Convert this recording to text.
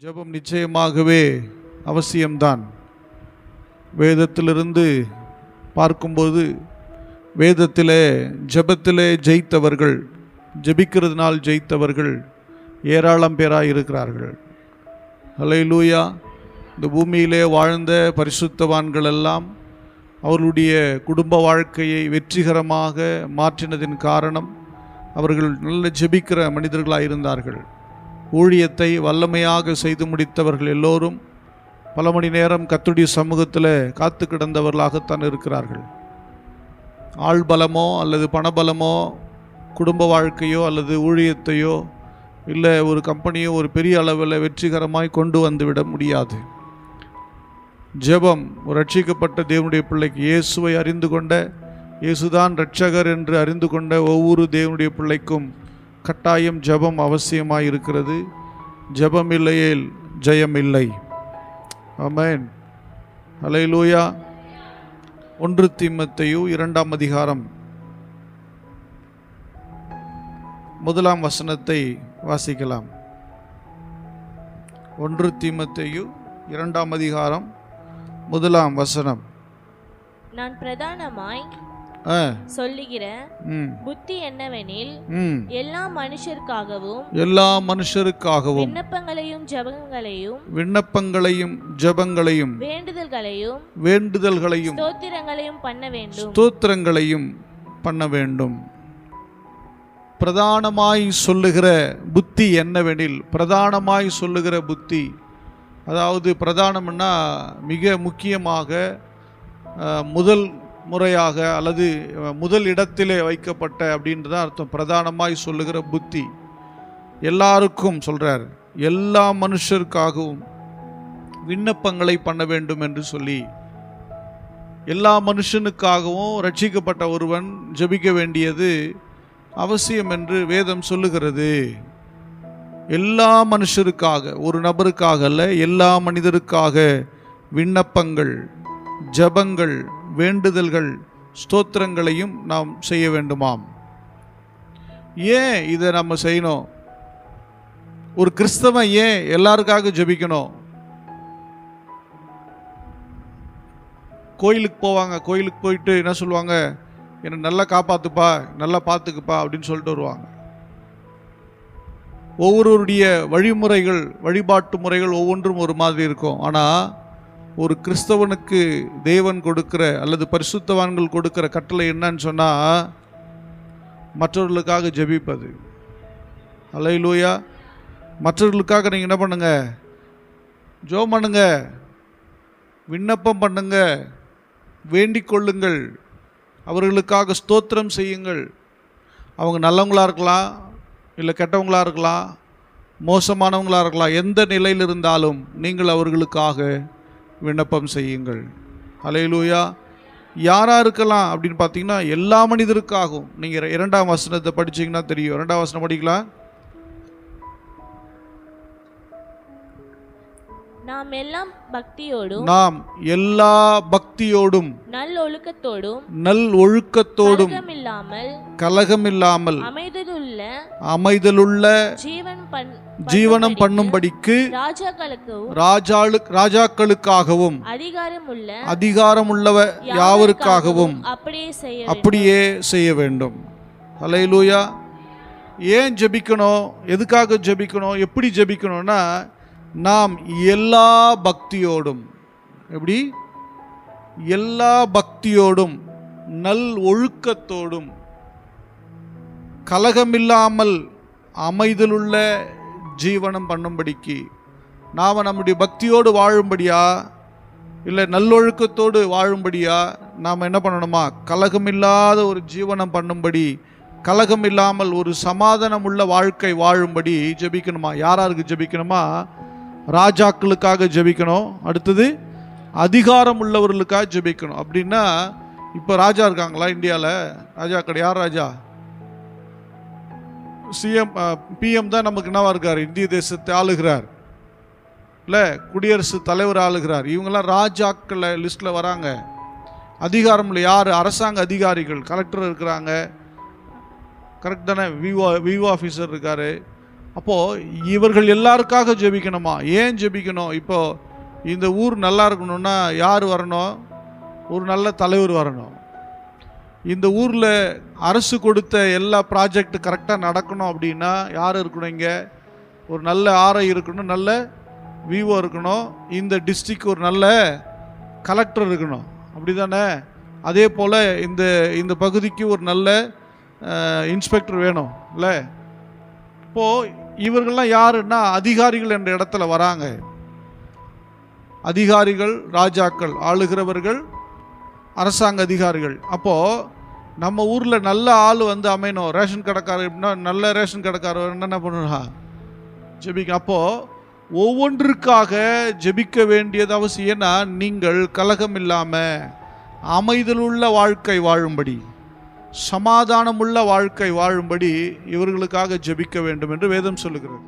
ஜெபம் நிச்சயமாகவே அவசியம்தான். வேதத்திலிருந்து பார்க்கும்போது வேதத்திலே ஜெபத்திலே ஜெயித்தவர்கள், ஜெபிக்கிறதுனால் ஜெயித்தவர்கள் ஏராளம் பேராக இருக்கிறார்கள். ஹல்லேலூயா. இந்த பூமியிலே வாழ்ந்த பரிசுத்தவான்கள் எல்லாம் அவர்களுடைய குடும்ப வாழ்க்கையை வெற்றிகரமாக மாற்றினதின் காரணம் அவர்கள் நல்ல ஜெபிக்கிற மனிதர்களாக இருந்தார்கள். ஊழியத்தை வல்லமையாக செய்து முடித்தவர்கள் எல்லோரும் பல மணி நேரம் கர்த்தருடைய சமூகத்தில் காத்து கிடந்தவர்களாகத்தான் இருக்கிறார்கள். ஆள்பலமோ அல்லது பணபலமோ குடும்ப வாழ்க்கையோ அல்லது ஊழியத்தையோ இல்லை ஒரு கம்பெனியோ ஒரு பெரிய அளவில் வெற்றிகரமாய் கொண்டு வந்துவிட முடியாது. ஜெபம் ஒரு ரட்சிக்கப்பட்ட தேவனுடைய பிள்ளைக்கு, இயேசுவை அறிந்து கொண்ட, இயேசுதான் இரட்சகர் என்று அறிந்து கொண்ட ஒவ்வொரு தேவனுடைய பிள்ளைக்கும் கட்டாயம் ஜெபம் அவசியமாக இருக்கிறது. ஜெபம் இல்லையேல் ஜெயம் இல்லை. ஆமென். ஹல்லேலூயா. 1 தீமோத்தேயு 2ஆம் அதிகாரம் 1ஆம் வசனத்தை வாசிக்கலாம். 1 தீமோத்தேயு 2ஆம் அதிகாரம் 1ஆம் வசனம். நான் பிரதானமாய் சொல்லுகிற புத்தி என்னவெனில் எல்லா மனுஷருக்காகவும் விண்ணப்பங்களையும் ஜெபங்களையும் வேண்டுதல்களையும் ஸ்தோத்திரங்களையும் பண்ண வேண்டும். பிரதானமாய் சொல்லுகிற புத்தி என்னவெனில், பிரதானமாய் சொல்லுகிற புத்தி, அதாவது பிரதானம்னா மிக முக்கியமாக முதல் முறையாக அல்லது முதல் இடத்திலே வைக்கப்பட்ட அப்படின்றதான் அர்த்தம். பிரதானமாய் சொல்லுகிற புத்தி எல்லாருக்கும் சொல்றார், எல்லா மனுஷருக்காகவும் விண்ணப்பங்களை பண்ண வேண்டும் என்று சொல்லி, எல்லா மனுஷனுக்காகவும் ரட்சிக்கப்பட்ட ஒருவன் ஜெபிக்க வேண்டியது அவசியம் என்று வேதம் சொல்லுகிறது. எல்லா மனுஷருக்காக, ஒரு நபருக்காக அல்ல, எல்லா மனிதருக்காக விண்ணப்பங்கள், ஜெபங்கள், வேண்டுதல்கள், ஸ்தோத்திரங்களையும் நாம் செய்ய வேண்டுமாம். ஏன் இதை நம்ம செய்யணும்? ஒரு கிறிஸ்தவன் ஏன் எல்லாருக்காக ஜெபிக்கணும்? கோயிலுக்கு போவாங்க, கோயிலுக்கு போயிட்டு என்ன சொல்லுவாங்க, என்னை நல்லா காப்பாத்துப்பா, நல்லா பார்த்துக்குப்பா அப்படின்னு சொல்லிட்டு வருவாங்க. ஒவ்வொருவருடைய வழிமுறைகள், வழிபாட்டு முறைகள் ஒவ்வொன்றும் ஒரு மாதிரி இருக்கும். ஆனால் ஒரு கிறிஸ்தவனுக்கு தேவன் கொடுக்கிற அல்லது பரிசுத்தவான்கள் கொடுக்கிற கட்டளை என்னன்னு சொன்னால், மற்றவர்களுக்காக ஜெபிப்பது. ஹல்லேலூயா. மற்றவர்களுக்காக நீங்கள் என்ன பண்ணுங்க? ஜெபம் பண்ணுங்க, விண்ணப்பம் பண்ணுங்க, வேண்டிக் கொள்ளுங்கள், அவர்களுக்காக ஸ்தோத்திரம் செய்யுங்கள். அவங்க நல்லவங்களாக இருக்கலாம், இல்லை கெட்டவங்களாக இருக்கலாம், மோசமானவங்களாக இருக்கலாம், எந்த நிலையில் இருந்தாலும் நீங்கள் அவர்களுக்காக விண்ணப்பம் செய்யுங்கள். ஹல்லேலூயா. யாரா இருக்கலாம் அப்படின்னு பார்த்தீங்கன்னா எல்லா மனிதருக்காகவும். நீங்கள் 2ஆம் வசனத்தை படிச்சீங்கன்னா தெரியும். 2ஆம் வசனம் படிக்கலாம். நாம் எல்லா பக்தியோடும் நல்லொழுக்கத்தோடும் கலகமில்லாமல் அமைதலுள்ள ஜீவனம் பண்ணும்படிக்கு ராஜாக்களுக்காகவும் அதிகாரமுள்ளவ யாவருக்காகவும் அப்படியே செய்ய வேண்டும். ஹல்லேலூயா. ஏன் ஜெபிக்கணும்? எதுக்காக ஜெபிக்கணும்? எப்படி ஜெபிக்கணும்னா, நாம் எல்லா பக்தியோடும், எப்படி? எல்லா பக்தியோடும் நல் ஒழுக்கத்தோடும் கலகமில்லாமல் அமைதலுள்ள ஜீவனம் பண்ணும்படிக்கு, நாம் நம்முடைய பக்தியோடு வாழும்படியா இல்லை நல்லொழுக்கத்தோடு வாழும்படியா நாம் என்ன பண்ணணுமா? கலகமில்லாத ஒரு ஜீவனம் பண்ணும்படி, கலகம் இல்லாமல் ஒரு சமாதானம் உள்ள வாழ்க்கை வாழும்படி ஜெபிக்கணுமா? யாராருக்கு ஜெபிக்கணுமா? ராஜாக்களுக்காக ஜெபிக்கணும். அடுத்தது அதிகாரம் உள்ளவர்களுக்காக ஜெபிக்கணும். அப்படின்னா இப்போ ராஜா இருக்காங்களா இந்தியாவில்? ராஜா கிடையாது. யார் ராஜா? சிஎம், பிஎம் தான் நமக்கு என்னவா இருக்கார்? இந்திய தேசத்தை ஆளுகிறார், இல்லை குடியரசுத் தலைவர் ஆளுகிறார். இவங்கெல்லாம் ராஜாக்கள் லிஸ்ட்டில் வராங்க. அதிகாரம் இல்லை. யார்? அரசாங்க அதிகாரிகள், கலெக்டர் இருக்கிறாங்க, கரெக்ட் தானே? விவோ ஆஃபீஸர் இருக்கார், அப்போது இவர்கள் எல்லாருக்காக ஜெபிக்கணுமா? ஏன் ஜெபிக்கணும்? இப்போ இந்த ஊர் நல்லா இருக்கணும்னா யார் வரணும்? ஒரு நல்ல தலைவர் வரணும். இந்த ஊரில் அரசு கொடுத்த எல்லா ப்ராஜெக்ட் கரெக்டாக நடக்கணும் அப்படின்னா யார் இருக்கணும்? இங்கே ஒரு நல்ல ஆர்ஐ இருக்கணும், நல்ல விவோ இருக்கணும், இந்த டிஸ்ட்ரிக்ட் ஒரு நல்ல கலெக்டர் இருக்கணும், அப்படி தானே? அதே போல் இந்த பகுதிக்கு ஒரு நல்ல இன்ஸ்பெக்டர் வேணும் இல்லை? இப்போது இவர்கள்லாம் யாருன்னா அதிகாரிகள் என்ற இடத்துல வராங்க. அதிகாரிகள், ராஜாக்கள், ஆளுகிறவர்கள், அரசாங்க அதிகாரிகள். அப்போது நம்ம ஊரில் நல்ல ஆள் வந்து அமையணும். ரேஷன் கடைக்காரர் எப்படின்னா நல்ல ரேஷன் கடைக்காரர் என்ன பண்ணுறா? ஜெபிக்க. அப்போது ஒவ்வொன்றுக்காக ஜெபிக்க வேண்டியது அவசியம். ஏன்னா நீங்கள் கலகம் இல்லாமல் அமைதலுள்ள வாழ்க்கை வாழும்படி, சமாதானமுள்ள வாழ்க்கை வாழும்படி இவர்களுக்காக ஜெபிக்க வேண்டும் என்று வேதம் சொல்லுகிறது.